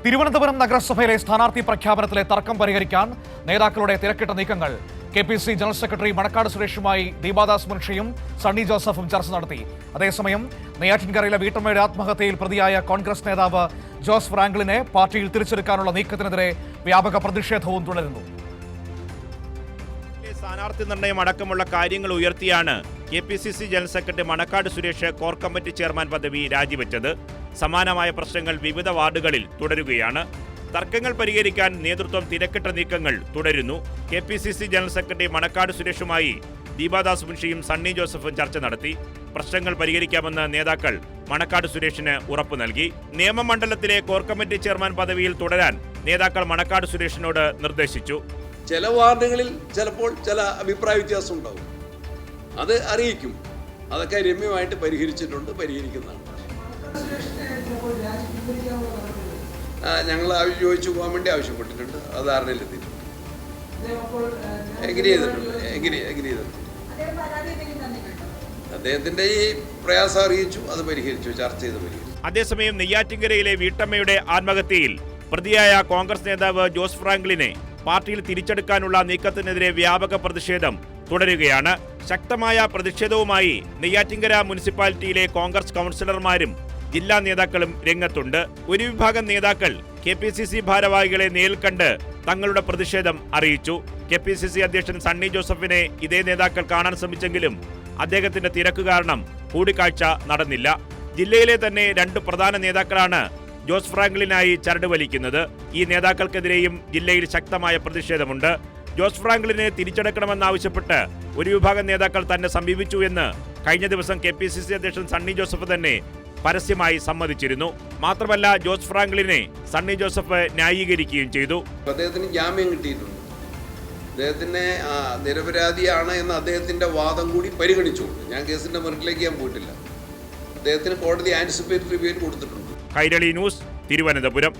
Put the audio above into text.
തിരുവനന്തപുരം നഗരസഭയിലെ സ്ഥാനാർത്ഥി പ്രഖ്യാപനത്തിലെ തർക്കം പരിഹരിക്കാൻ നേതാക്കളുടെ തിരക്കിട്ട നീക്കങ്ങൾ. കെ.പി.സി. ജനറൽ സെക്രട്ടറി മണക്കാട് സുരേഷുമായി ദീപാദാസ് മുൻഷിയും സണ്ണി ജോസഫും ചർച്ച നടത്തി. അതേസമയം നെയ്യാറ്റിൻകരയിലെ വീട്ടമ്മയുടെ ആത്മഹത്യയിൽ പ്രതിയായ കോൺഗ്രസ് നേതാവ് ജോസ് ഫ്രാങ്ക്ലിനെ പാർട്ടിയിൽ തിരിച്ചെടുക്കാനുള്ള നീക്കത്തിനെതിരെ വ്യാപക പ്രതിഷേധവും തുടരുന്നു. സ്ഥാനാർത്ഥി നിർണയം അടക്കമുള്ള കാര്യങ്ങൾ ഉയർത്തിയാണ് KPCC. General secretary Manakkad Suresh core committee chairman പദവി രാജിവെച്ചത്. സമാനമായ പ്രശ്നങ്ങൾ വിവിധ വാർഡുകളിൽ തുടരുകയാണ്. തർക്കങ്ങൾ പരിഹരിക്കാൻ നേതൃത്വം തിരക്കിട്ട നീക്കങ്ങൾ തുടരുന്നു. കെ.പി.സി.സി. ജനറൽ സെക്രട്ടറി മണക്കാട് സുരേഷുമായി ദീപാദാസ് മുൻഷിയും സണ്ണി ജോസഫും ചർച്ച നടത്തി. പ്രശ്നങ്ങൾ പരിഹരിക്കാമെന്ന് നേതാക്കൾ മണക്കാട് സുരേഷിന് ഉറപ്പു നൽകി. നിയമമണ്ഡലത്തിലെ കോർ കമ്മിറ്റി ചെയർമാൻ പദവിയിൽ തുടരാൻ നേതാക്കൾ മണക്കാട് സുരേഷിനോട് നിർദ്ദേശിച്ചു. ചില വാർഡുകളിൽ ചിലപ്പോൾ ചില അഭിപ്രായ വ്യത്യാസം ഉണ്ടാവും, അത് അറിയിക്കും. അതൊക്കെ രമ്യമായിട്ട് പരിഹരിച്ചിട്ടുണ്ട്, പരിഹരിക്കുന്നതാണ്. ഞങ്ങൾ ചോദിച്ചു പോകാൻ വേണ്ടി ആവശ്യപ്പെട്ടിട്ടുണ്ട്, അത് ധാരണയിലെത്തിയിട്ടുണ്ട്, എഗ്രി ചെയ്തിട്ടുണ്ട്. അദ്ദേഹത്തിന്റെ ഈ പ്രയാസം അറിയിച്ചു, അത് പരിഹരിച്ചു, ചർച്ച ചെയ്ത് പരിഹരിച്ചു. അതേസമയം നെയ്യാറ്റിൻകരയിലെ വീട്ടമ്മയുടെ ആത്മഹത്യയിൽ പ്രതിയായ കോൺഗ്രസ് നേതാവ് ജോസ് ഫ്രാങ്ക്ലിനെ പാർട്ടിയിൽ തിരിച്ചെടുക്കാനുള്ള നീക്കത്തിനെതിരെ വ്യാപക പ്രതിഷേധം തുടരുകയാണ്. ശക്തമായ പ്രതിഷേധവുമായി നെയ്യാറ്റിൻകര മുനിസിപ്പാലിറ്റിയിലെ കോൺഗ്രസ് കൗൺസിലർമാരും ജില്ലാ നേതാക്കളും രംഗത്തുണ്ട്. ഒരു വിഭാഗം നേതാക്കൾ കെ.പി.സി.സി. ഭാരവാഹികളെ നേരിൽ കണ്ട് തങ്ങളുടെ പ്രതിഷേധം അറിയിച്ചു. കെ.പി.സി.സി. അധ്യക്ഷൻ സണ്ണി ജോസഫിനെ ഇതേ നേതാക്കൾ കാണാൻ ശ്രമിച്ചെങ്കിലും അദ്ദേഹത്തിന്റെ തിരക്ക് കാരണം കൂടിക്കാഴ്ച നടന്നില്ല. ജില്ലയിലെ തന്നെ 2 പ്രധാന നേതാക്കളാണ് ജോസ് ഫ്രാങ്ക്ലിനായി ചരട് വലിക്കുന്നത്. ഈ നേതാക്കൾക്കെതിരെയും ജില്ലയിൽ ശക്തമായ പ്രതിഷേധമുണ്ട്. ജോസ് ഫ്രാങ്ക്ലിനെ തിരിച്ചെടുക്കണമെന്നാവശ്യപ്പെട്ട് ഒരു വിഭാഗം നേതാക്കൾ തന്നെ സമീപിച്ചു എന്ന് കഴിഞ്ഞ ദിവസം കെ.പി.സി.സി. അധ്യക്ഷൻ സണ്ണി ജോസഫ് തന്നെ പരസ്യമായി സമ്മതിച്ചിരുന്നു. മാത്രമല്ല, ജോസ് ഫ്രാങ്ക്ലിനെ സണ്ണി ജോസഫ് ന്യായീകരിക്കുകയും ചെയ്തു. അദ്ദേഹത്തിന് ജാമ്യം കിട്ടിയിട്ടുണ്ട്. അദ്ദേഹത്തിന് നിരപരാധിയാണ് എന്ന അദ്ദേഹത്തിന്റെ വാദം കൂടി പരിഗണിച്ചുകൊണ്ട് ഞാൻ കേസിന്റെ മെറിറ്റിലേക്ക് ഞാൻ പോയിട്ടില്ല. അദ്ദേഹത്തിന് കോടതി ആന്റിസിപ്പേറ്ററി ബെയിൽ കൊടുത്തിട്ടുണ്ട്. കൈരളി ന്യൂസ്, തിരുവനന്തപുരം.